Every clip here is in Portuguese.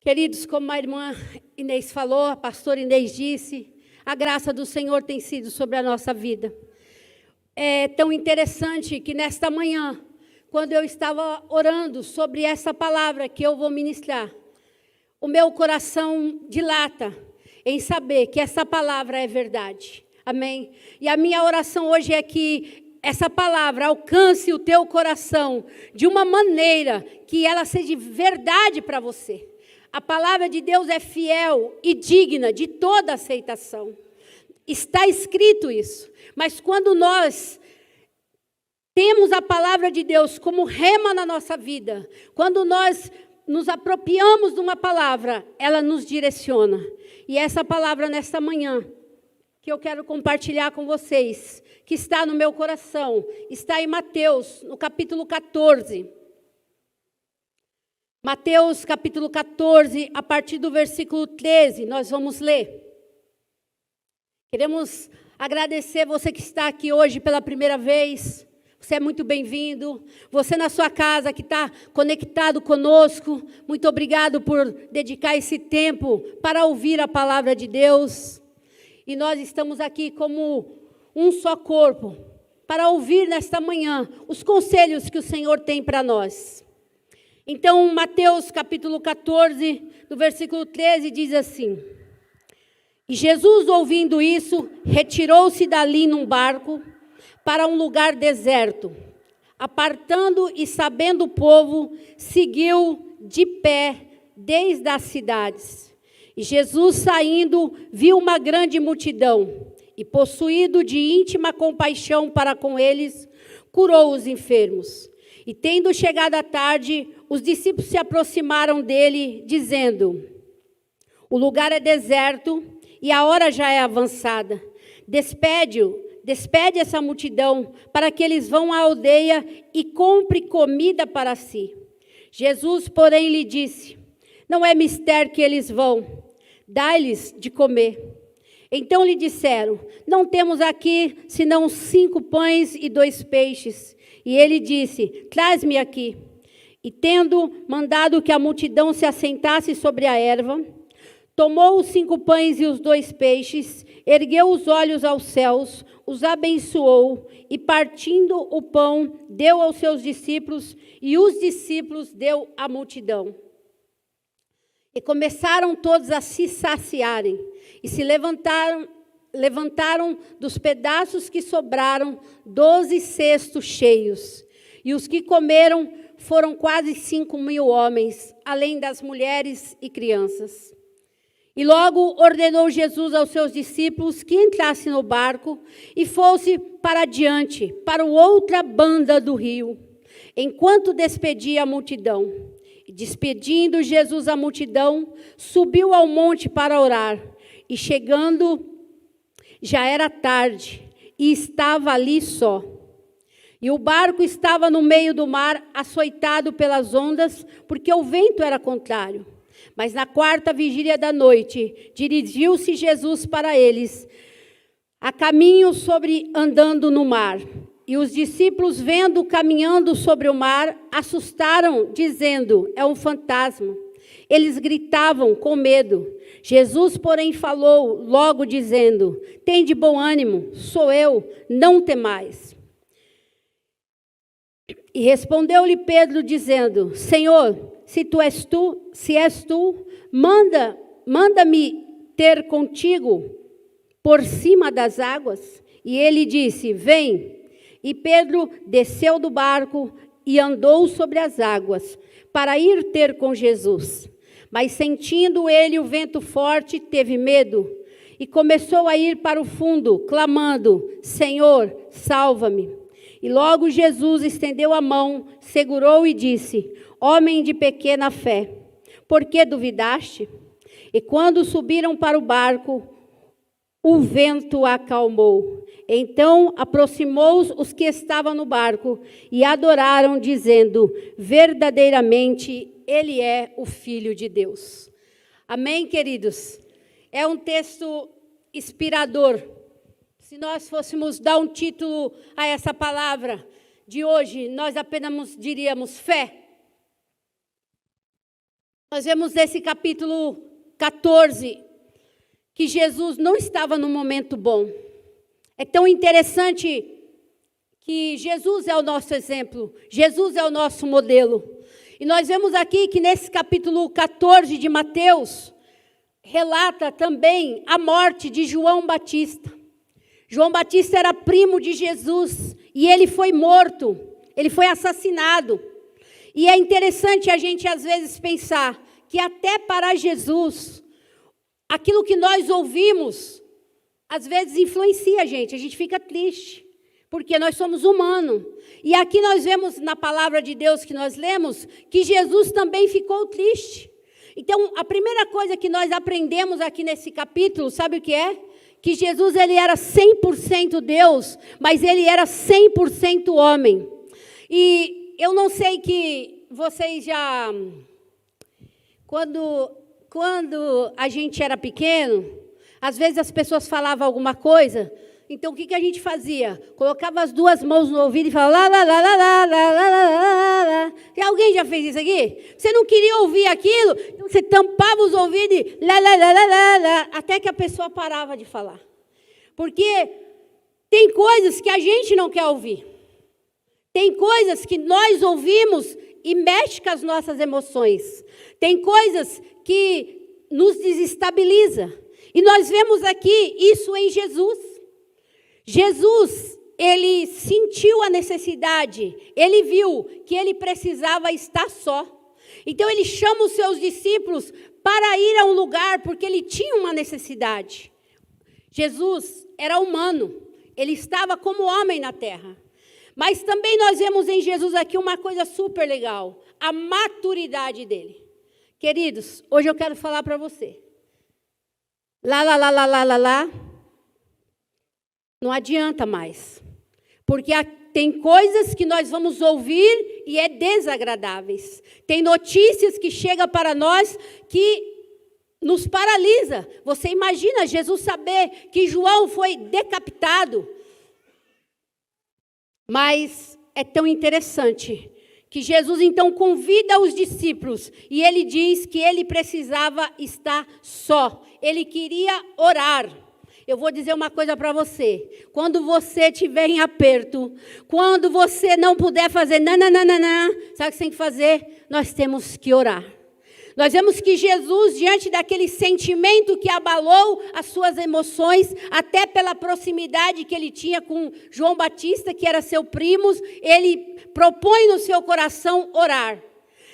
Queridos, como a irmã Inês falou, a pastora Inês disse, a graça do Senhor tem sido sobre a nossa vida. É tão interessante que nesta manhã, quando eu estava orando sobre essa palavra que eu vou ministrar, o meu coração dilata em saber que essa palavra é verdade. Amém? E a minha oração hoje é que essa palavra alcance o teu coração de uma maneira que ela seja verdade para você. A palavra de Deus é fiel e digna de toda aceitação. Está escrito isso. Mas quando nós temos a palavra de Deus como rema na nossa vida, quando nós nos apropriamos de uma palavra, ela nos direciona. E essa palavra nesta manhã, que eu quero compartilhar com vocês, que está no meu coração, está em Mateus, no capítulo 14. Mateus, capítulo 14, a partir do versículo 13, nós vamos ler. Queremos agradecer você que está aqui hoje pela primeira vez. Você é muito bem-vindo. Você na sua casa que está conectado conosco, muito obrigado por dedicar esse tempo para ouvir a palavra de Deus. E nós estamos aqui como um só corpo, para ouvir nesta manhã os conselhos que o Senhor tem para nós. Então, Mateus capítulo 14, do versículo 13, diz assim: E Jesus, ouvindo isso, retirou-se dali num barco para um lugar deserto. Apartando e sabendo o povo, seguiu de pé desde as cidades. E Jesus, saindo, viu uma grande multidão, e possuído de íntima compaixão para com eles, curou os enfermos. E tendo chegado a tarde, os discípulos se aproximaram dele, dizendo: O lugar é deserto e a hora já é avançada. Despede essa multidão, para que eles vão à aldeia e compre comida para si. Jesus, porém, lhe disse: Não é mister que eles vão, dai-lhes de comer. Então lhe disseram: Não temos aqui senão 5 pães e 2 peixes. E ele disse: Traz-me aqui. E tendo mandado que a multidão se assentasse sobre a erva, tomou os 5 pães e os 2 peixes, ergueu os olhos aos céus, os abençoou, e partindo o pão, deu aos seus discípulos, e os discípulos deu à multidão. E começaram todos a se saciarem, e se levantaram dos pedaços que sobraram 12 cestos cheios. E os que comeram foram quase 5.000 homens, além das mulheres e crianças. E logo ordenou Jesus aos seus discípulos que entrassem no barco e fosse para adiante, para outra banda do rio, enquanto despedia a multidão. E despedindo Jesus a multidão, subiu ao monte para orar. E chegando, já era tarde, e estava ali só. E o barco estava no meio do mar, açoitado pelas ondas, porque o vento era contrário. Mas na 4ª vigília da noite, dirigiu-se Jesus para eles, a caminho andando no mar. E os discípulos, vendo caminhando sobre o mar, assustaram, dizendo: É um fantasma. Eles gritavam com medo. Jesus, porém, falou logo, dizendo: Tende bom ânimo, sou eu, não temais. E respondeu-lhe Pedro, dizendo: Senhor, se és tu, manda-me ter contigo por cima das águas. E ele disse: Vem. E Pedro desceu do barco e andou sobre as águas para ir ter com Jesus. Mas sentindo ele o vento forte, teve medo e começou a ir para o fundo, clamando: Senhor, salva-me. E logo Jesus estendeu a mão, segurou e disse: Homem de pequena fé, por que duvidaste? E quando subiram para o barco, o vento acalmou. Então aproximou os que estavam no barco e adoraram, dizendo: Verdadeiramente Ele é o Filho de Deus. Amém, queridos? É um texto inspirador. Se nós fôssemos dar um título a essa palavra de hoje, nós apenas diríamos fé. Nós vemos nesse capítulo 14 que Jesus não estava num momento bom. É tão interessante que Jesus é o nosso exemplo, Jesus é o nosso modelo. E nós vemos aqui que nesse capítulo 14 de Mateus, relata também a morte de João Batista. João Batista era primo de Jesus e ele foi morto, ele foi assassinado. E é interessante a gente às vezes pensar que até para Jesus, aquilo que nós ouvimos, às vezes influencia a gente fica triste, porque nós somos humanos. E aqui nós vemos na palavra de Deus que nós lemos, que Jesus também ficou triste. Então, a primeira coisa que nós aprendemos aqui nesse capítulo, sabe o que é? Que Jesus ele era 100% Deus, mas ele era 100% homem. E eu não sei que vocês já... Quando a gente era pequeno, às vezes as pessoas falavam alguma coisa, então o que a gente fazia? Colocava as duas mãos no ouvido e falava lá, lá, lá, lá, lá, lá, lá, lá, lá. E alguém já fez isso aqui? Você não queria ouvir aquilo, então você tampava os ouvidos e lá, lá, lá, lá, lá, lá, até que a pessoa parava de falar. Porque tem coisas que a gente não quer ouvir. Tem coisas que nós ouvimos e mexe com as nossas emoções. Tem coisas que nos desestabiliza. E nós vemos aqui isso em Jesus. Jesus, ele sentiu a necessidade, ele viu que ele precisava estar só. Então ele chama os seus discípulos para ir a um lugar, porque ele tinha uma necessidade. Jesus era humano, ele estava como homem na terra. Mas também nós vemos em Jesus aqui uma coisa super legal, a maturidade dele. Queridos, hoje eu quero falar para você. Lá, lá, lá, lá, lá, lá, lá. Não adianta mais. Porque tem coisas que nós vamos ouvir e é desagradáveis. Tem notícias que chegam para nós que nos paralisa. Você imagina Jesus saber que João foi decapitado. Mas é tão interessante que Jesus então convida os discípulos e ele diz que ele precisava estar só. Ele queria orar. Eu vou dizer uma coisa para você. Quando você estiver em aperto, quando você não puder fazer nananana, sabe o que você tem que fazer? Nós temos que orar. Nós vemos que Jesus, diante daquele sentimento que abalou as suas emoções, até pela proximidade que ele tinha com João Batista, que era seu primo, ele propõe no seu coração orar.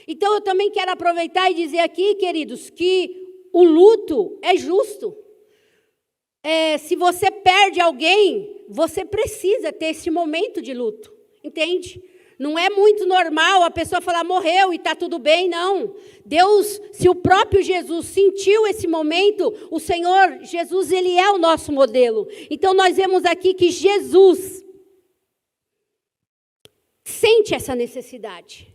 Então eu também quero aproveitar e dizer aqui, queridos, que o luto é justo. Se você perde alguém, você precisa ter esse momento de luto, entende? Não é muito normal a pessoa falar, morreu e está tudo bem, não. Deus, se o próprio Jesus sentiu esse momento, o Senhor Jesus, ele é o nosso modelo. Então nós vemos aqui que Jesus sente essa necessidade.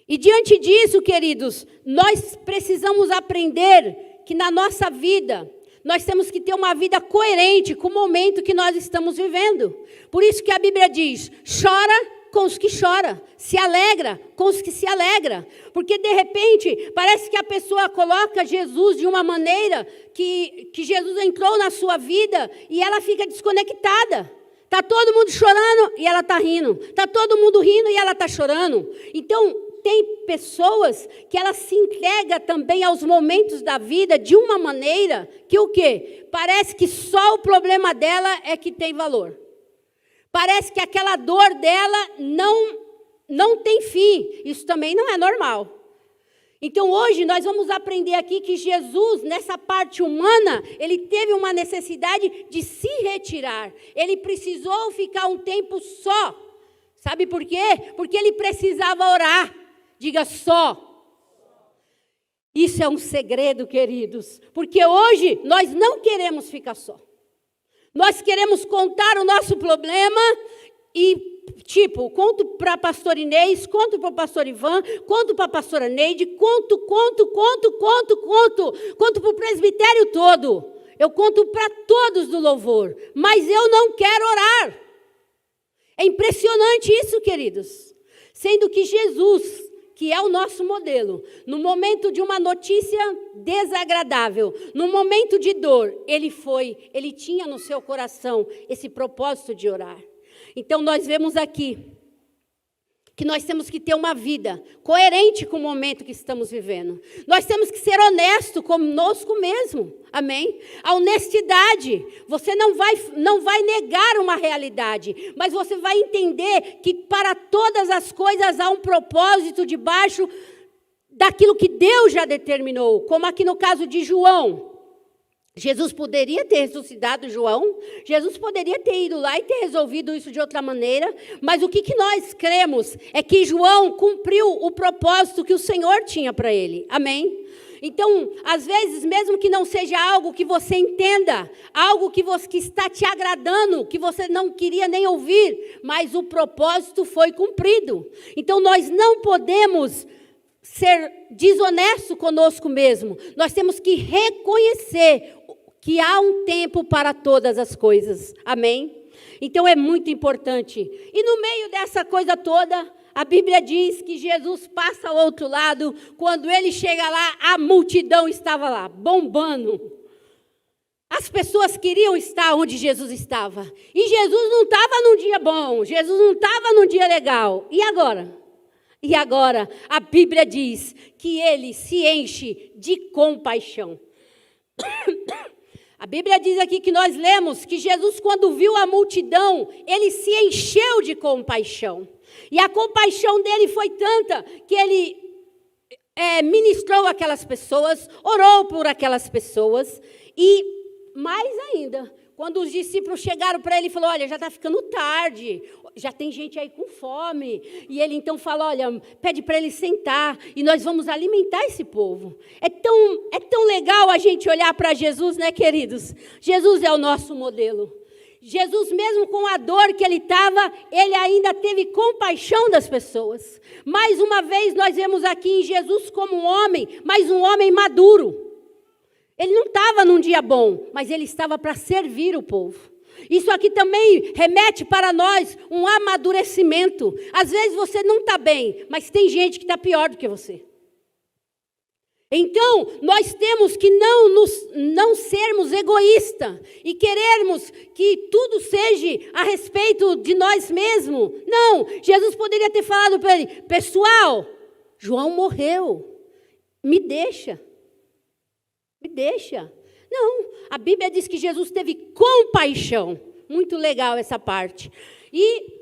E diante disso, queridos, nós precisamos aprender que na nossa vida, nós temos que ter uma vida coerente com o momento que nós estamos vivendo. Por isso que a Bíblia diz, chora com os que choram, se alegra com os que se alegram. Porque de repente, parece que a pessoa coloca Jesus de uma maneira que Jesus entrou na sua vida e ela fica desconectada. Está todo mundo chorando e ela está rindo. Está todo mundo rindo e ela está chorando. Então, tem pessoas que ela se entrega também aos momentos da vida de uma maneira que o quê? Parece que só o problema dela é que tem valor. Parece que aquela dor dela não tem fim. Isso também não é normal. Então hoje nós vamos aprender aqui que Jesus, nessa parte humana, ele teve uma necessidade de se retirar. Ele precisou ficar um tempo só. Sabe por quê? Porque ele precisava orar. Diga só. Isso é um segredo, queridos. Porque hoje nós não queremos ficar só. Nós queremos contar o nosso problema e, conto para a pastora Inês, conto para o pastor Ivan, conto para a pastora Neide, conto para o presbitério todo. Eu conto para todos do louvor, mas eu não quero orar. É impressionante isso, queridos. Sendo que Jesus, que é o nosso modelo, no momento de uma notícia desagradável, no momento de dor, ele tinha no seu coração esse propósito de orar. Então nós vemos aqui que nós temos que ter uma vida coerente com o momento que estamos vivendo. Nós temos que ser honestos conosco mesmo. Amém? A honestidade. Você não vai negar uma realidade, mas você vai entender que para todas as coisas há um propósito debaixo daquilo que Deus já determinou. Como aqui no caso de João. Jesus poderia ter ressuscitado João, Jesus poderia ter ido lá e ter resolvido isso de outra maneira, mas o que nós cremos é que João cumpriu o propósito que o Senhor tinha para ele, amém? Então, às vezes, mesmo que não seja algo que você entenda, algo que está te agradando, que você não queria nem ouvir, mas o propósito foi cumprido. Então, nós não podemos ser desonesto conosco mesmo, nós temos que reconhecer que há um tempo para todas as coisas, amém? Então é muito importante, e no meio dessa coisa toda, a Bíblia diz que Jesus passa ao outro lado, quando ele chega lá, a multidão estava lá, bombando, as pessoas queriam estar onde Jesus estava, e Jesus não estava num dia bom, Jesus não estava num dia legal, e agora? E agora, a Bíblia diz que ele se enche de compaixão. A Bíblia diz aqui que nós lemos que Jesus, quando viu a multidão, ele se encheu de compaixão. E a compaixão dele foi tanta que ele ministrou aquelas pessoas, orou por aquelas pessoas. E mais ainda, quando os discípulos chegaram para ele e falaram, olha, já está ficando tarde, já tem gente aí com fome. E ele então fala, olha, pede para ele sentar e nós vamos alimentar esse povo. É tão legal a gente olhar para Jesus, né, queridos? Jesus é o nosso modelo. Jesus, mesmo com a dor que ele estava, ele ainda teve compaixão das pessoas. Mais uma vez, nós vemos aqui em Jesus como um homem, mas um homem maduro. Ele não estava num dia bom, mas ele estava para servir o povo. Isso aqui também remete para nós um amadurecimento. Às vezes você não está bem, mas tem gente que está pior do que você. Então, nós temos que não sermos egoístas e querermos que tudo seja a respeito de nós mesmos. Não, Jesus poderia ter falado para ele, pessoal, João morreu, me deixa. Me deixa. Não, a Bíblia diz que Jesus teve compaixão. Muito legal essa parte. E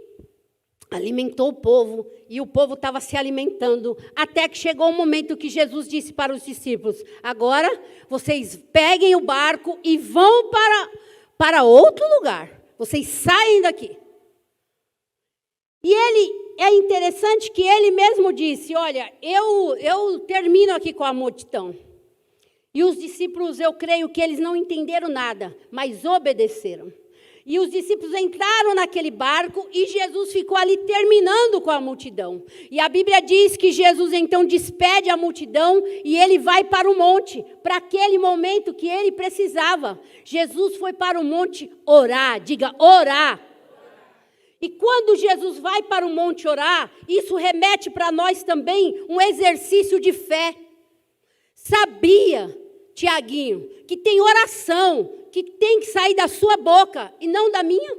alimentou o povo, e o povo estava se alimentando, até que chegou um momento que Jesus disse para os discípulos, agora vocês peguem o barco e vão para outro lugar. Vocês saem daqui. E é interessante que ele mesmo disse, olha, eu termino aqui com a multidão. E os discípulos, eu creio que eles não entenderam nada, mas obedeceram. E os discípulos entraram naquele barco e Jesus ficou ali terminando com a multidão. E a Bíblia diz que Jesus então despede a multidão e ele vai para o monte, para aquele momento que ele precisava. Jesus foi para o monte orar, diga orar. E quando Jesus vai para o monte orar, isso remete para nós também um exercício de fé. Sabia, Tiaguinho, que tem oração que tem que sair da sua boca e não da minha?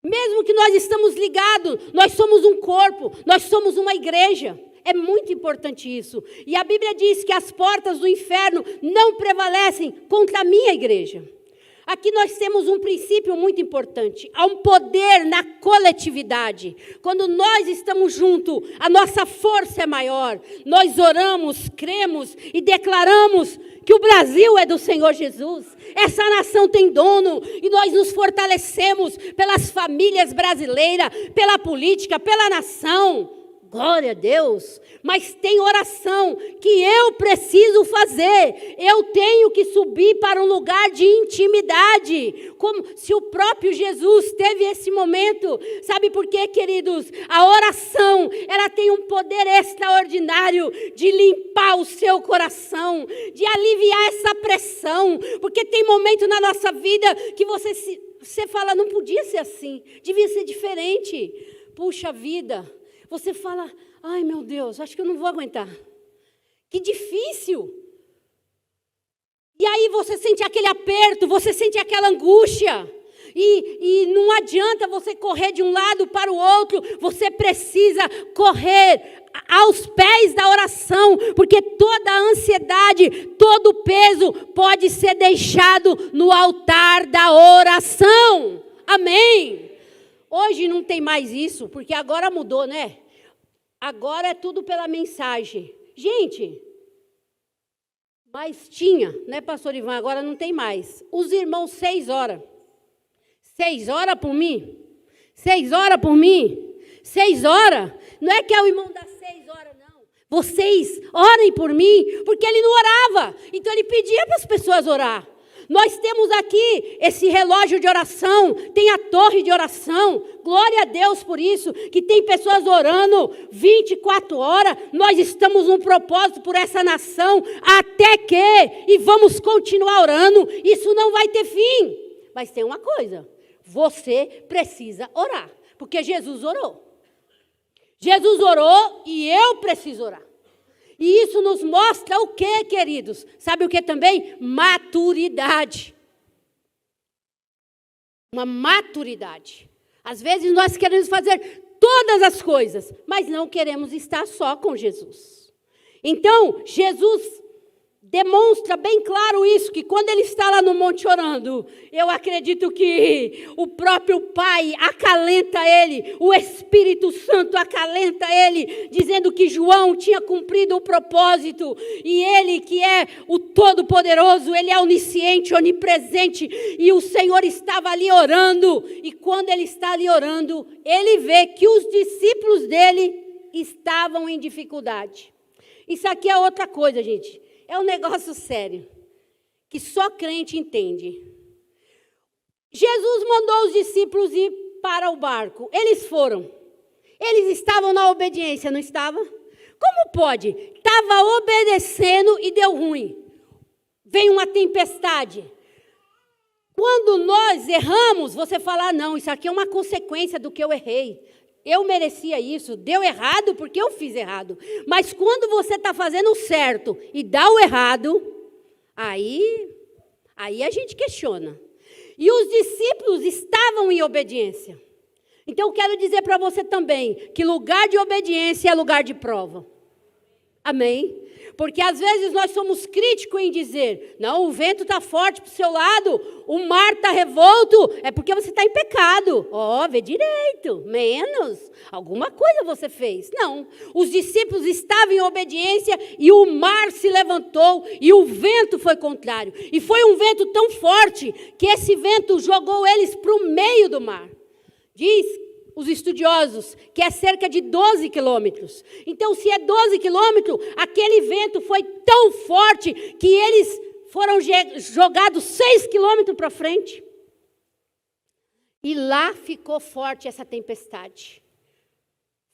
Mesmo que nós estamos ligados, nós somos um corpo, nós somos uma igreja. É muito importante isso. E a Bíblia diz que as portas do inferno não prevalecem contra a minha igreja. Aqui nós temos um princípio muito importante. Há um poder na coletividade. Quando nós estamos juntos, a nossa força é maior. Nós oramos, cremos e declaramos que o Brasil é do Senhor Jesus. Essa nação tem dono e nós nos fortalecemos pelas famílias brasileiras, pela política, pela nação. Glória a Deus, mas tem oração que eu preciso fazer, eu tenho que subir para um lugar de intimidade, como se o próprio Jesus teve esse momento. Sabe por quê, queridos? A oração, ela tem um poder extraordinário de limpar o seu coração, de aliviar essa pressão, porque tem momento na nossa vida que você fala, não podia ser assim, devia ser diferente. Puxa vida. Você fala, Ai, meu Deus, acho que eu não vou aguentar. Que difícil. E aí você sente aquele aperto, você sente aquela angústia. E não adianta você correr de um lado para o outro. Você precisa correr aos pés da oração, porque toda a ansiedade, todo o peso pode ser deixado no altar da oração. Amém? Hoje não tem mais isso, porque agora mudou, né? Agora é tudo pela mensagem. Gente, mas tinha, né, pastor Ivan? Agora não tem mais. Os irmãos, 6 horas. 6 horas por mim? 6 horas por mim? 6 horas? Não é que é o irmão das 6 horas, não. Vocês orem por mim, porque ele não orava. Então ele pedia para as pessoas orar. Nós temos aqui esse relógio de oração, tem a torre de oração. Glória a Deus por isso, que tem pessoas orando 24 horas. Nós estamos num propósito por essa nação, até que, e vamos continuar orando, isso não vai ter fim. Mas tem uma coisa, você precisa orar, porque Jesus orou. Jesus orou e eu preciso orar. E isso nos mostra o que, queridos? Sabe o que também? Maturidade. Uma maturidade. Às vezes nós queremos fazer todas as coisas, mas não queremos estar só com Jesus. Então, Jesus demonstra bem claro isso, que quando ele está lá no monte orando, eu acredito que o próprio Pai acalenta ele, o Espírito Santo acalenta ele, dizendo que João tinha cumprido o propósito, e ele que é o Todo-Poderoso, ele é onisciente, onipresente, e o Senhor estava ali orando, e quando ele está ali orando, ele vê que os discípulos dele estavam em dificuldade. Isso aqui é outra coisa, gente. É um negócio sério, que só crente entende. Jesus mandou os discípulos ir para o barco. Eles foram. Eles estavam na obediência, não estavam? Como pode? Estava obedecendo e deu ruim. Veio uma tempestade. Quando nós erramos, você fala, não, isso aqui é uma consequência do que eu errei. Eu merecia isso, deu errado porque eu fiz errado. Mas quando você está fazendo o certo e dá o errado, aí a gente questiona. E os discípulos estavam em obediência. Então eu quero dizer para você também, que lugar de obediência é lugar de prova. Amém? Porque às vezes nós somos críticos em dizer, não, o vento está forte para o seu lado, o mar está revolto, é porque você está em pecado. Vê direito, menos, alguma coisa você fez. Não, os discípulos estavam em obediência e o mar se levantou e o vento foi contrário. E foi um vento tão forte que esse vento jogou eles para o meio do mar. Diz os estudiosos, que é cerca de 12 quilômetros. Então, se é 12 quilômetros, aquele vento foi tão forte que eles foram jogados 6 quilômetros para frente. E lá ficou forte essa tempestade.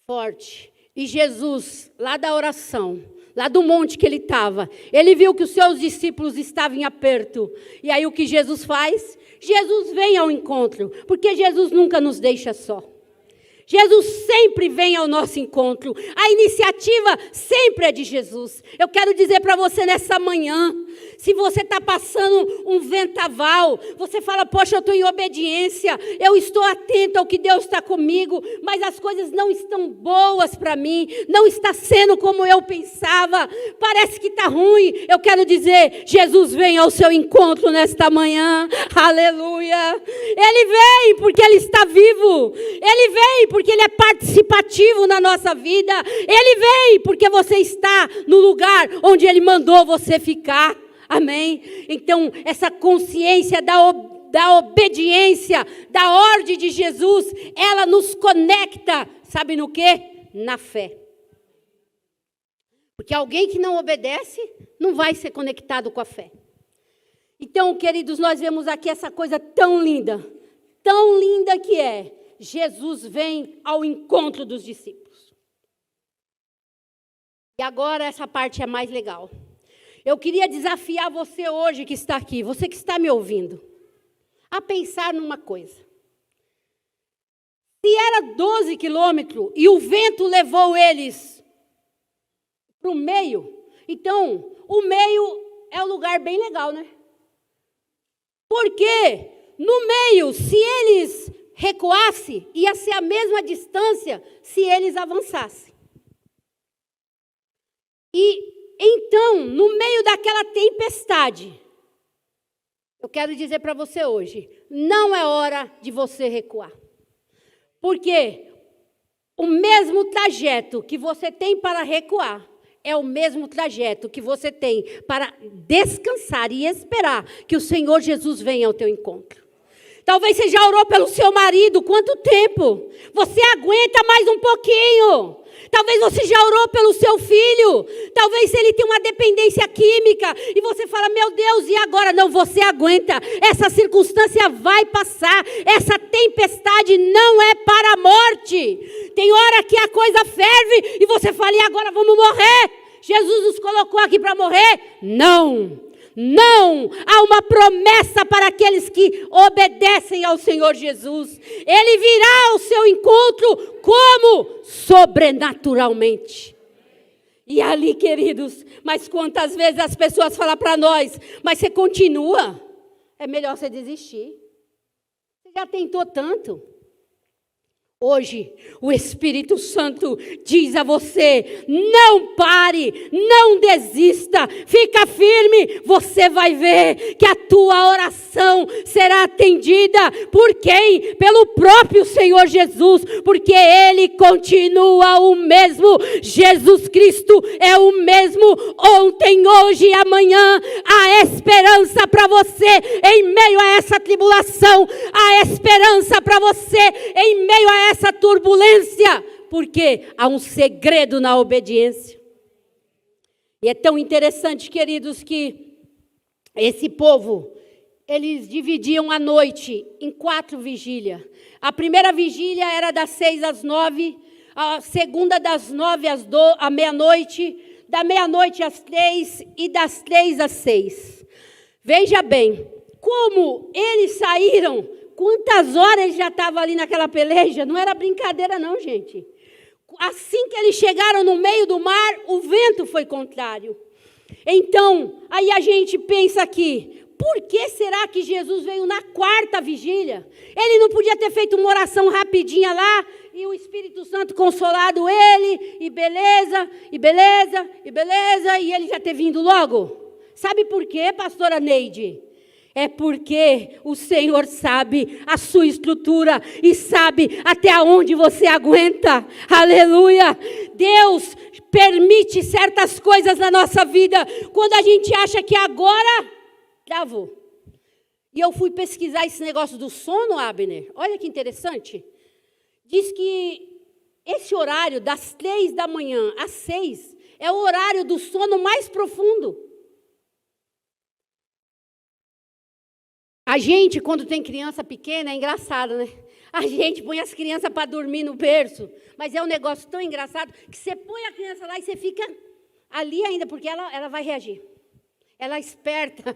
Forte. E Jesus, lá da oração, lá do monte que ele estava, ele viu que os seus discípulos estavam em aperto. E aí o que Jesus faz? Jesus vem ao encontro, porque Jesus nunca nos deixa só. Jesus sempre vem ao nosso encontro. A iniciativa sempre é de Jesus. Eu quero dizer para você nessa manhã, se você está passando um vendaval, você fala, poxa, eu estou em obediência, eu estou atento ao que Deus está comigo, mas as coisas não estão boas para mim, não está sendo como eu pensava, parece que está ruim. Eu quero dizer, Jesus vem ao seu encontro nesta manhã, aleluia. Ele vem porque Ele está vivo, Ele vem porque Ele é participativo na nossa vida, Ele vem porque você está no lugar onde Ele mandou você ficar. Amém? Então, essa consciência da obediência, da ordem de Jesus, ela nos conecta, sabe no quê? Na fé. Porque alguém que não obedece, não vai ser conectado com a fé. Então, queridos, nós vemos aqui essa coisa tão linda que é, Jesus vem ao encontro dos discípulos. E agora essa parte é mais legal. Eu queria desafiar você hoje que está aqui, você que está me ouvindo, a pensar numa coisa. Se era 12 quilômetros e o vento levou eles para o meio, então o meio é um lugar bem legal, né? Porque no meio, se eles recuassem, ia ser a mesma distância se eles avançassem. E então, no meio daquela tempestade, eu quero dizer para você hoje, não é hora de você recuar. Porque o mesmo trajeto que você tem para recuar, é o mesmo trajeto que você tem para descansar e esperar que o Senhor Jesus venha ao teu encontro. Talvez você já orou pelo seu marido, quanto tempo? Você aguenta mais um pouquinho. Talvez você já orou pelo seu filho. Talvez ele tenha uma dependência química e você fala, meu Deus, e agora? Não, você aguenta. Essa circunstância vai passar. Essa tempestade não é para a morte. Tem hora que a coisa ferve e você fala, e agora vamos morrer? Jesus nos colocou aqui para morrer? Não. Não, há uma promessa para aqueles que obedecem ao Senhor Jesus. Ele virá ao seu encontro como? Sobrenaturalmente. E ali, queridos, mas quantas vezes as pessoas falam para nós, mas você continua? É melhor você desistir. Você já tentou tanto. Hoje, o Espírito Santo diz a você, não pare, não desista, fica firme, você vai ver que a tua oração será atendida. Por quem? Pelo próprio Senhor Jesus, porque Ele continua o mesmo. Jesus Cristo é o mesmo ontem, hoje e amanhã. Há esperança para você em meio a essa tribulação, há esperança para você em meio a essa turbulência, porque há um segredo na obediência. E é tão interessante, queridos, que esse povo, eles dividiam a noite em 4 vigílias. A primeira vigília era das 6 às 9, a segunda das 9 à meia-noite, da meia-noite às 3 e das 3 às 6. Veja bem, como eles saíram. Quantas horas ele já estava ali naquela peleja? Não era brincadeira não, gente. Assim que eles chegaram no meio do mar, o vento foi contrário. Então, aí a gente pensa aqui, por que será que Jesus veio na 4ª vigília? Ele não podia ter feito uma oração rapidinha lá, e o Espírito Santo consolado ele, e beleza, e beleza, e beleza, e ele já ter vindo logo? Sabe por quê, pastora Neide? É porque o Senhor sabe a sua estrutura e sabe até onde você aguenta. Aleluia! Deus permite certas coisas na nossa vida quando a gente acha que agora travou. E eu fui pesquisar esse negócio do sono, Abner. Olha que interessante. Diz que esse horário das 3 da manhã às 6 é o horário do sono mais profundo. A gente, quando tem criança pequena, é engraçado, né? A gente põe as crianças para dormir no berço, mas é um negócio tão engraçado que você põe a criança lá e você fica ali ainda, porque ela vai reagir. Ela é esperta,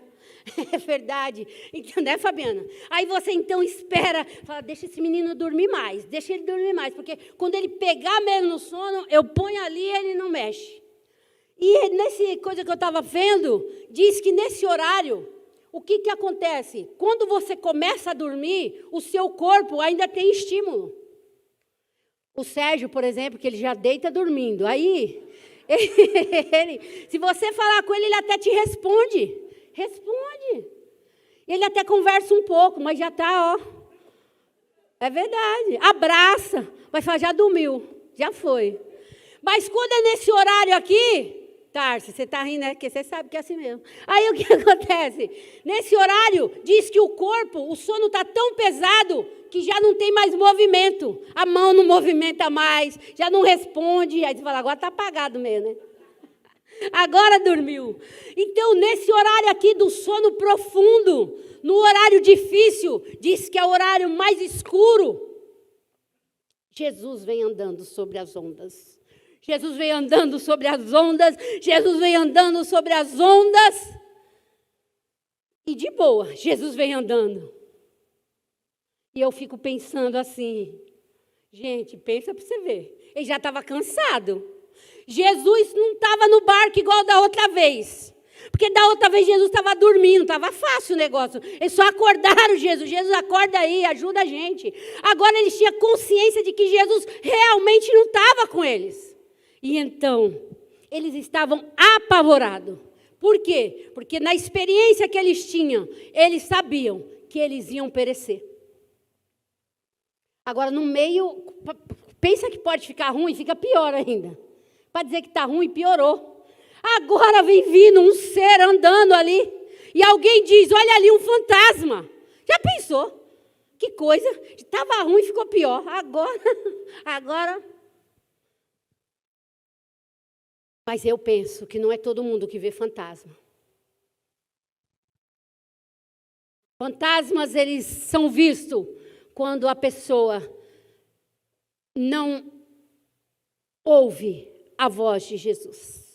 é verdade. Então, né, Fabiana? Aí você então espera, fala, deixa esse menino dormir mais, deixa ele dormir mais, porque quando ele pegar mesmo no sono, eu ponho ali e ele não mexe. E nessa coisa que eu estava vendo, diz que nesse horário, o que acontece? Quando você começa a dormir, o seu corpo ainda tem estímulo. O Sérgio, por exemplo, que ele já deita dormindo. Aí, se você falar com ele, ele até te responde. Responde. Ele até conversa um pouco, mas já está, ó. É verdade. Abraça. Vai falar, já dormiu. Já foi. Mas quando é nesse horário aqui... Tarso, você está rindo, né? Porque você sabe que é assim mesmo. Aí o que acontece? Nesse horário, diz que o corpo, o sono está tão pesado que já não tem mais movimento. A mão não movimenta mais, já não responde. Aí você fala, agora está apagado mesmo, né? Agora dormiu. Então, nesse horário aqui do sono profundo, no horário difícil, diz que é o horário mais escuro, Jesus vem andando sobre as ondas. Jesus vem andando sobre as ondas, Jesus vem andando sobre as ondas, e de boa, Jesus vem andando. E eu fico pensando assim, Gente, pensa para você ver. Ele já estava cansado. Jesus não estava no barco igual da outra vez. Porque da outra vez Jesus estava dormindo, estava fácil o negócio. Eles só acordaram Jesus. Jesus, acorda aí, ajuda a gente. Agora eles tinham consciência de que Jesus realmente não estava com eles. E então, eles estavam apavorados. Por quê? Porque na experiência que eles tinham, eles sabiam que eles iam perecer. Agora, no meio, pensa que pode ficar ruim, fica pior ainda. Para dizer que está ruim, piorou. Agora vem vindo um ser andando ali, e alguém diz, olha ali um fantasma. Já pensou? Que coisa, estava ruim, ficou pior. Agora. Mas eu penso que não é todo mundo que vê fantasma. Fantasmas, eles são vistos quando a pessoa não ouve a voz de Jesus.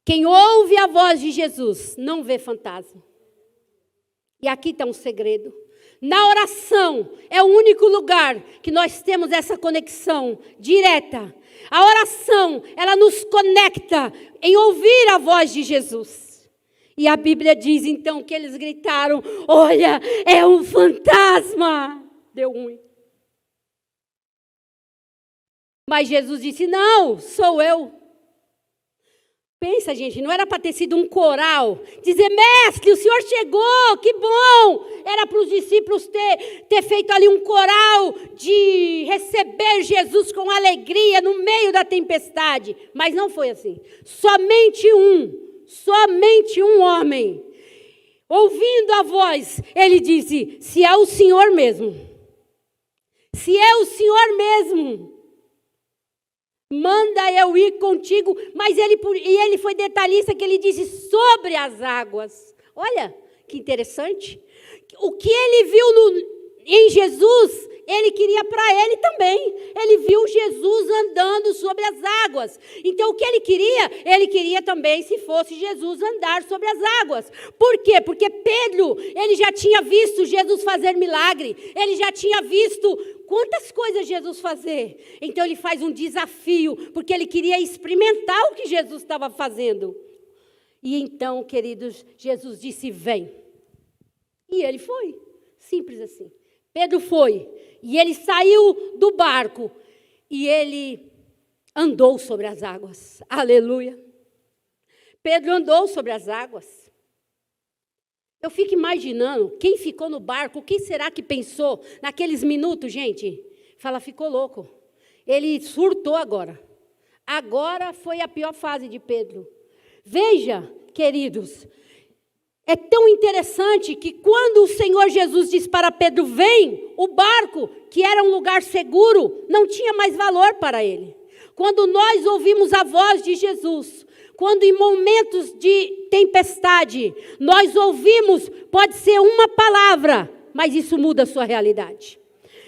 Quem ouve a voz de Jesus não vê fantasma. E aqui está um segredo. Na oração é o único lugar que nós temos essa conexão direta. A oração, ela nos conecta em ouvir a voz de Jesus. E a Bíblia diz então que eles gritaram, olha, é um fantasma. Deu ruim. Mas Jesus disse, não, sou eu. Pensa, gente, não era para ter sido um coral, dizer, mestre, o senhor chegou, que bom. Era para os discípulos ter feito ali um coral de receber Jesus com alegria no meio da tempestade. Mas não foi assim. Somente um homem, ouvindo a voz, ele disse, se é o senhor mesmo, manda eu ir contigo. Mas ele foi detalhista que ele disse sobre as águas. Olha, que interessante. O que ele viu em Jesus, ele queria para ele também. Ele viu Jesus andando sobre as águas. Então, o que ele queria também, se fosse Jesus, andar sobre as águas. Por quê? Porque Pedro, ele já tinha visto Jesus fazer milagre. Ele já tinha visto quantas coisas Jesus fazer. Então, ele faz um desafio, porque ele queria experimentar o que Jesus estava fazendo. E então, queridos, Jesus disse, vem. E ele foi. Simples assim. Pedro foi. E ele saiu do barco. E ele andou sobre as águas. Aleluia. Pedro andou sobre as águas. Eu fico imaginando, quem ficou no barco, o que será que pensou naqueles minutos, gente? Fala, ficou louco. Ele surtou agora. Agora foi a pior fase de Pedro. Veja, queridos, é tão interessante que quando o Senhor Jesus disse para Pedro, vem, o barco, que era um lugar seguro, não tinha mais valor para ele. Quando nós ouvimos a voz de Jesus, quando em momentos de tempestade, nós ouvimos, pode ser uma palavra, mas isso muda a sua realidade.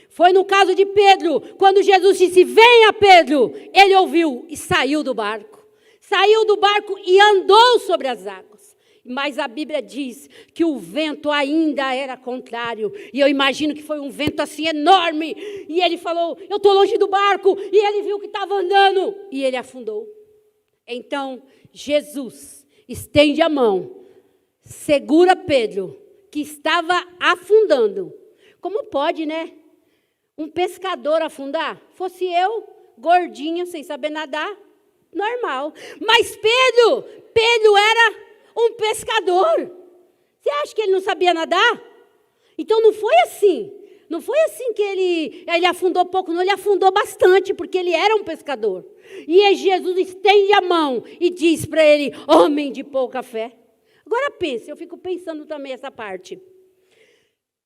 Foi no caso de Pedro, quando Jesus disse, venha Pedro, ele ouviu e saiu do barco. Saiu do barco e andou sobre as águas. Mas a Bíblia diz que o vento ainda era contrário. E eu imagino que foi um vento assim enorme. E ele falou, eu estou longe do barco. E ele viu que estava andando. E ele afundou. Então, Jesus estende a mão, segura Pedro, que estava afundando. Como pode, né? Um pescador afundar? Fosse eu, gordinha, sem saber nadar, normal. Mas Pedro era um pescador. Você acha que ele não sabia nadar? Então não foi assim. Não foi assim que ele afundou pouco, não. Ele afundou bastante, porque ele era um pescador. E Jesus estende a mão e diz para ele, homem de pouca fé. Agora pense, eu fico pensando também essa parte.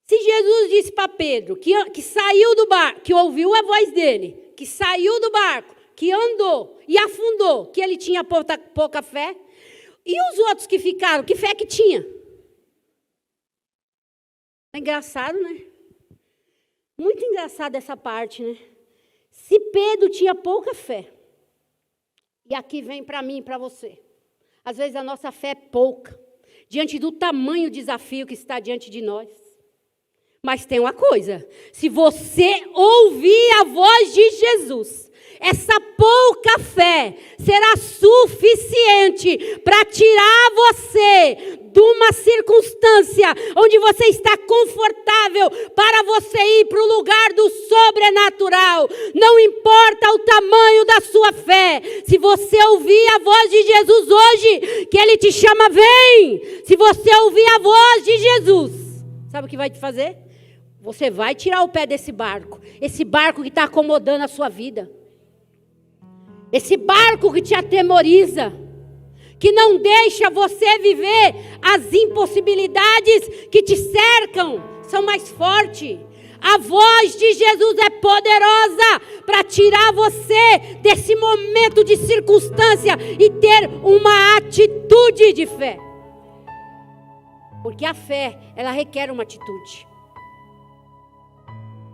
Se Jesus disse para Pedro que saiu do barco, que ouviu a voz dele, que saiu do barco, que andou e afundou, que ele tinha pouca fé, e os outros que ficaram, que fé que tinha? É engraçado, né? Muito engraçado essa parte, né? Se Pedro tinha pouca fé, e aqui vem para mim e para você, às vezes a nossa fé é pouca, diante do tamanho desafio que está diante de nós. Mas tem uma coisa: se você ouvir a voz de Jesus, essa pouca fé será suficiente para tirar você de uma circunstância onde você está confortável, para você ir para o lugar do sobrenatural. Não importa o tamanho da sua fé, se você ouvir a voz de Jesus hoje, que Ele te chama, vem. Se você ouvir a voz de Jesus, sabe o que vai te fazer? Você vai tirar o pé desse barco, esse barco que está acomodando a sua vida, esse barco que te atemoriza, que não deixa você viver as impossibilidades que te cercam, são mais fortes. A voz de Jesus é poderosa para tirar você desse momento de circunstância e ter uma atitude de fé. Porque a fé, ela requer uma atitude.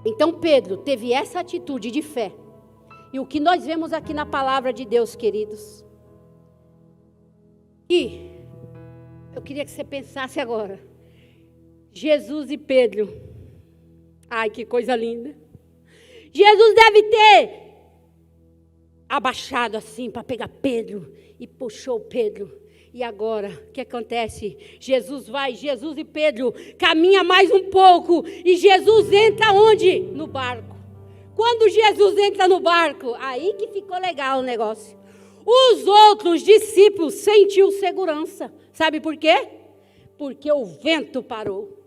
Então Pedro teve essa atitude de fé. E o que nós vemos aqui na palavra de Deus, queridos. E eu queria que você pensasse agora. Jesus e Pedro. Ai, que coisa linda. Jesus deve ter abaixado assim para pegar Pedro e puxou Pedro. E agora, o que acontece? Jesus e Pedro caminha mais um pouco e Jesus entra onde? No barco. Quando Jesus entra no barco, aí que ficou legal o negócio. Os outros discípulos sentiram segurança. Sabe por quê? Porque o vento parou.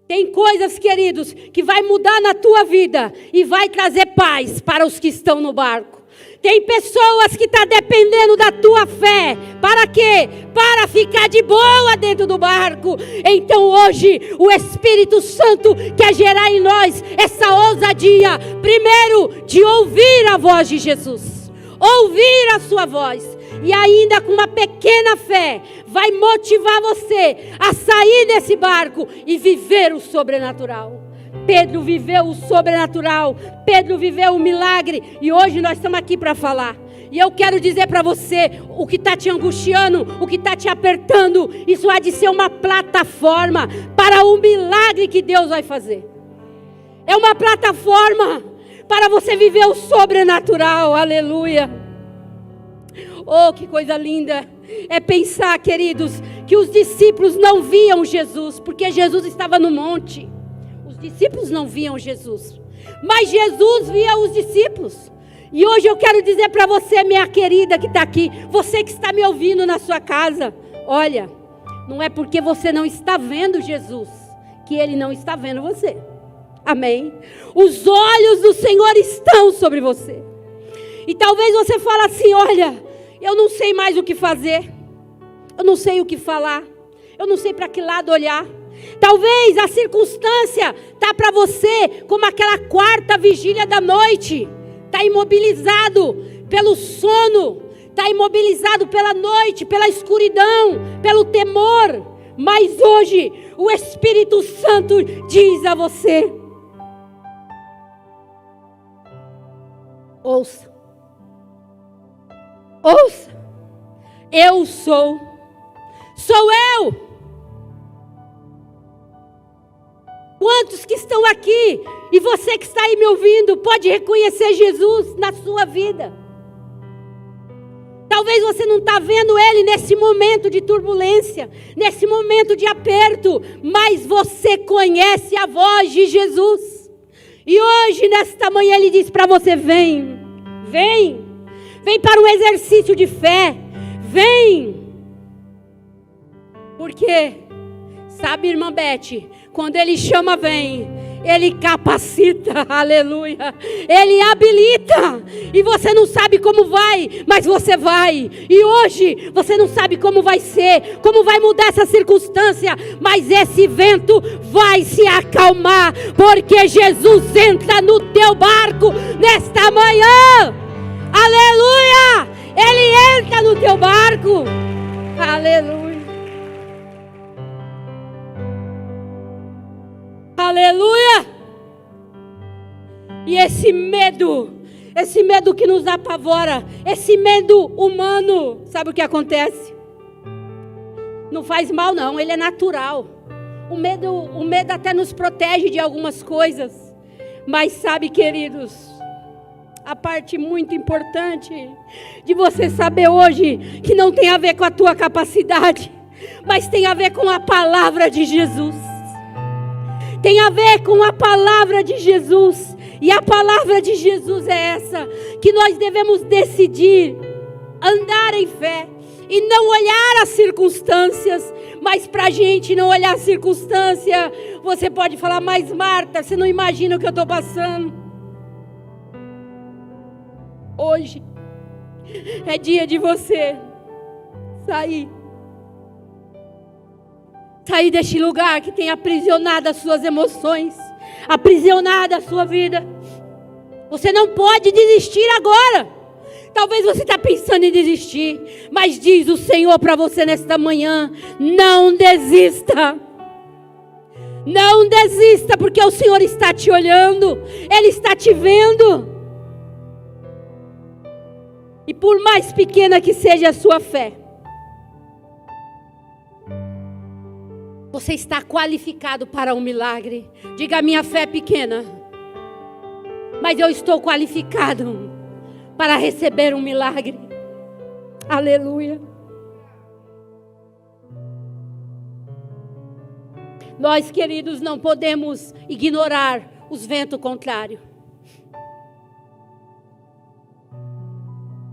Tem coisas, queridos, que vai mudar na tua vida e vai trazer paz para os que estão no barco. Tem pessoas que estão dependendo da tua fé. Para quê? Para ficar de boa dentro do barco. Então hoje o Espírito Santo quer gerar em nós essa ousadia. Primeiro, de ouvir a voz de Jesus. Ouvir a sua voz. E ainda com uma pequena fé, vai motivar você a sair desse barco e viver o sobrenatural. Pedro viveu o sobrenatural, Pedro viveu o milagre, e hoje nós estamos aqui para falar. E eu quero dizer para você, o que está te angustiando, o que está te apertando, isso há de ser uma plataforma para o milagre que Deus vai fazer. É uma plataforma para você viver o sobrenatural, aleluia. Oh, que coisa linda é pensar, queridos, que os discípulos não viam Jesus, porque Jesus estava no monte. Os discípulos não viam Jesus, mas Jesus via os discípulos. E hoje eu quero dizer para você, minha querida que está aqui, você que está me ouvindo na sua casa, olha, não é porque você não está vendo Jesus, que Ele não está vendo você. Amém? Os olhos do Senhor estão sobre você. E talvez você fale assim, olha, eu não sei mais o que fazer, eu não sei o que falar, eu não sei para que lado olhar. Talvez a circunstância está para você como aquela quarta vigília da noite. Está imobilizado pelo sono, está imobilizado pela noite, pela escuridão, pelo temor. Mas hoje o Espírito Santo diz a você: ouça, ouça, eu sou eu. Quantos que estão aqui, e você que está aí me ouvindo, pode reconhecer Jesus na sua vida? Talvez você não está vendo Ele nesse momento de turbulência, nesse momento de aperto, mas você conhece a voz de Jesus. E hoje, nesta manhã, Ele diz para você, vem para um exercício de fé, vem. Porque, sabe, irmã Beth, quando Ele chama, vem, Ele capacita, aleluia, Ele habilita, e você não sabe como vai, mas você vai, e hoje você não sabe como vai ser, como vai mudar essa circunstância, mas esse vento vai se acalmar, porque Jesus entra no teu barco nesta manhã, aleluia, Ele entra no teu barco, aleluia. Aleluia! E esse medo que nos apavora, esse medo humano, sabe o que acontece? Não faz mal não, ele é natural. O medo até nos protege de algumas coisas. Mas sabe, queridos, a parte muito importante de você saber hoje que não tem a ver com a tua capacidade, mas tem a ver com a palavra de Jesus. Tem a ver com a palavra de Jesus. E a palavra de Jesus é essa, que nós devemos decidir andar em fé e não olhar as circunstâncias. Mas para a gente não olhar a circunstância, você pode falar: mas Marta, você não imagina o que eu estou passando. Hoje é dia de você sair deste lugar que tem aprisionado as suas emoções, aprisionado a sua vida. Você não pode desistir agora. Talvez você está pensando em desistir, mas diz o Senhor para você nesta manhã: não desista. Não desista, porque o Senhor está te olhando, Ele está te vendo. E por mais pequena que seja a sua fé, você está qualificado para um milagre. Diga: minha fé é pequena, mas eu estou qualificado para receber um milagre. Aleluia. Nós, queridos, não podemos ignorar os ventos contrários.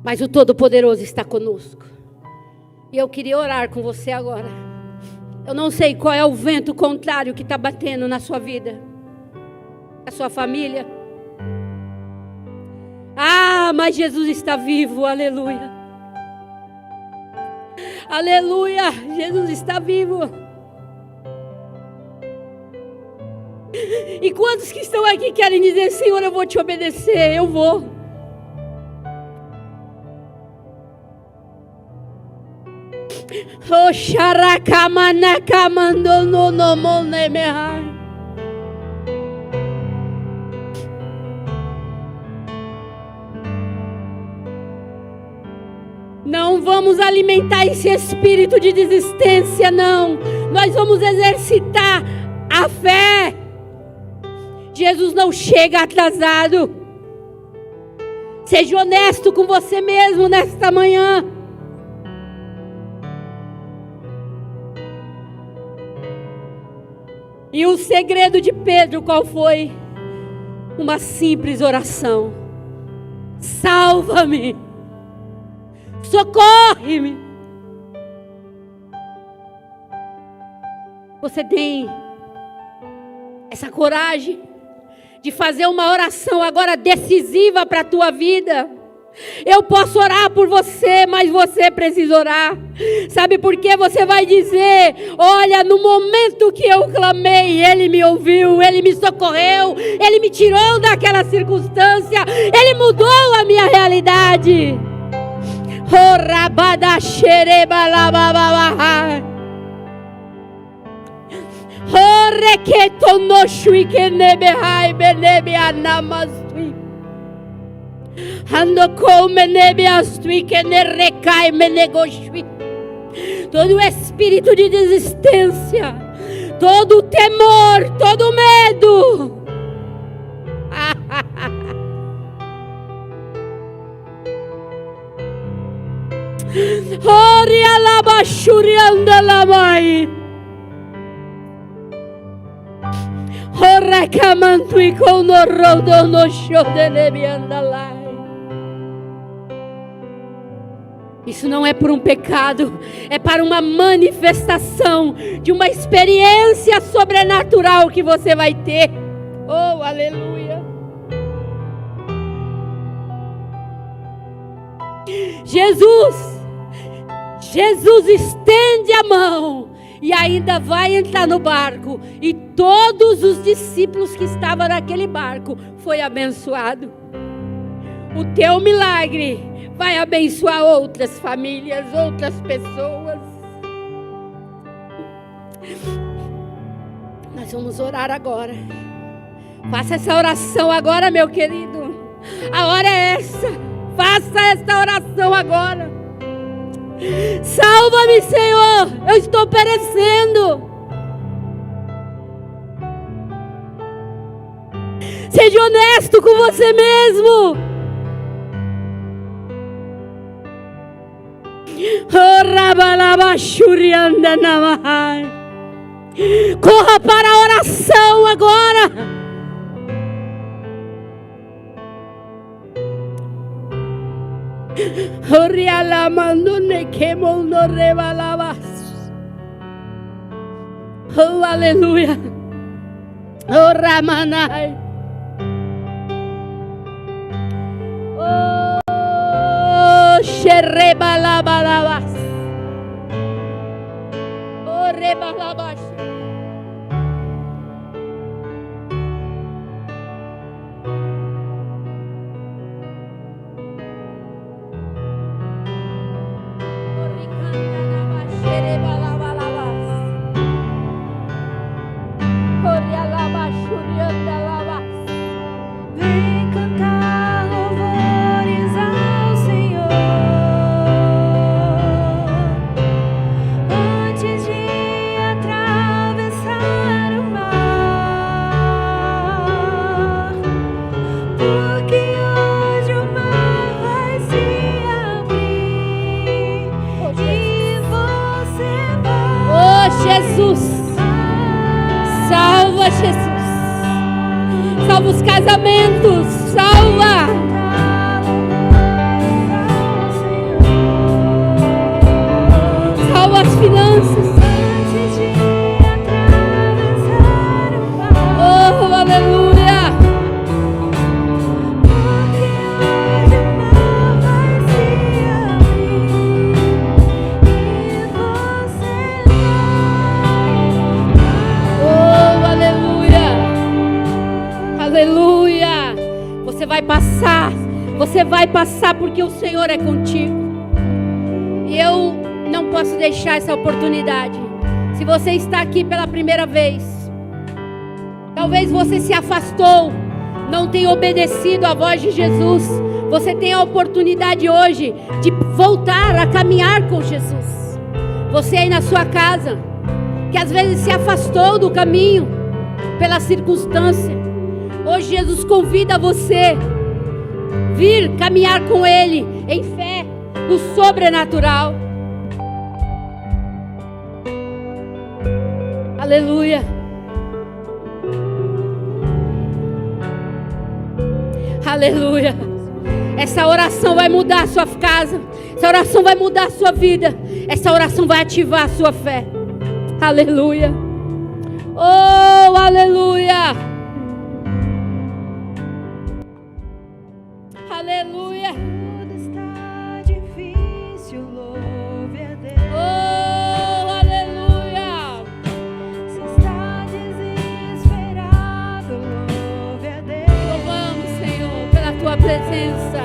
Mas o Todo-Poderoso está conosco. E eu queria orar com você agora. Eu não sei qual é o vento contrário que está batendo na sua vida, na sua família. Ah, mas Jesus está vivo, aleluia. Aleluia, Jesus está vivo. E quantos que estão aqui querem dizer: Senhor, eu vou te obedecer, eu vou. Não vamos alimentar esse espírito de desistência, não. Nós vamos exercitar a fé. Jesus não chega atrasado. Seja honesto com você mesmo nesta manhã. E o segredo de Pedro qual foi? Uma simples oração: salva-me, socorre-me. Você tem essa coragem de fazer uma oração agora decisiva para a tua vida? Eu posso orar por você, mas você precisa orar. Sabe por quê? Você vai dizer: olha, no momento que eu clamei, Ele me ouviu, Ele me socorreu, Ele me tirou daquela circunstância, Ele mudou a minha realidade. Todo espírito de desistência, todo temor, todo medo, isso não é por um pecado, é para uma manifestação de uma experiência sobrenatural que você vai ter. Oh, aleluia. Jesus estende a mão e ainda vai entrar no barco, e todos os discípulos que estavam naquele barco foi abençoado. O teu milagre vai abençoar outras famílias, outras pessoas. Nós vamos orar agora. Faça essa oração agora, meu querido. A hora é essa. Faça essa oração agora. Salva-me, Senhor, eu estou perecendo. Seja honesto com você mesmo. Corra para a oração agora. Oh, aleluia. Oh, Ramanai. Oh, Xerebalabalabas. Oh, Rebalabas. Vem cantar louvores ao Senhor antes de atravessar o mar, porque hoje o mar vai se abrir e você vai. Oh, Jesus, salva, Jesus. Salva os casamentos, salva. Salva as finanças. Oh, aleluia. Oh, aleluia. Aleluia. Você vai passar porque o Senhor é contigo. E eu não posso deixar essa oportunidade. Se você está aqui pela primeira vez, talvez você se afastou, não tenha obedecido à voz de Jesus. Você tem a oportunidade hoje de voltar a caminhar com Jesus. Você aí na sua casa, que às vezes se afastou do caminho pela circunstância, hoje Jesus convida você vir caminhar com Ele em fé no sobrenatural. Aleluia. Aleluia. Essa oração vai mudar a sua casa. Essa oração vai mudar a sua vida. Essa oração vai ativar a sua fé. Aleluia. Oh, aleluia. Aleluia. Tudo está difícil, louve a Deus. Oh, aleluia. Se está desesperado, louve a Deus. Louvamos, Senhor, pela tua presença.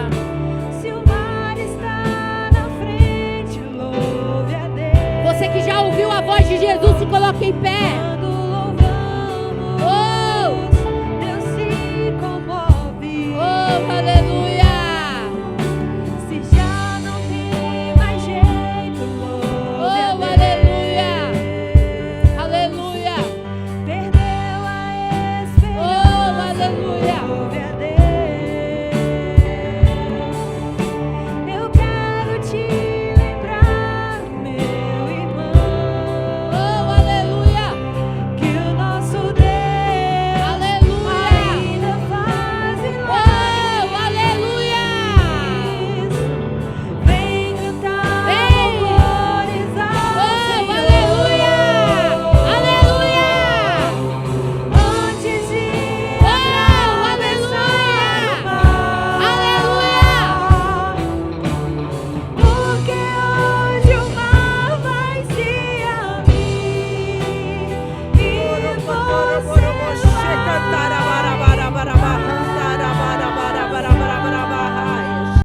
Se o mar está na frente, louve a Deus. Você que já ouviu a voz de Jesus, se coloque em pé. Quando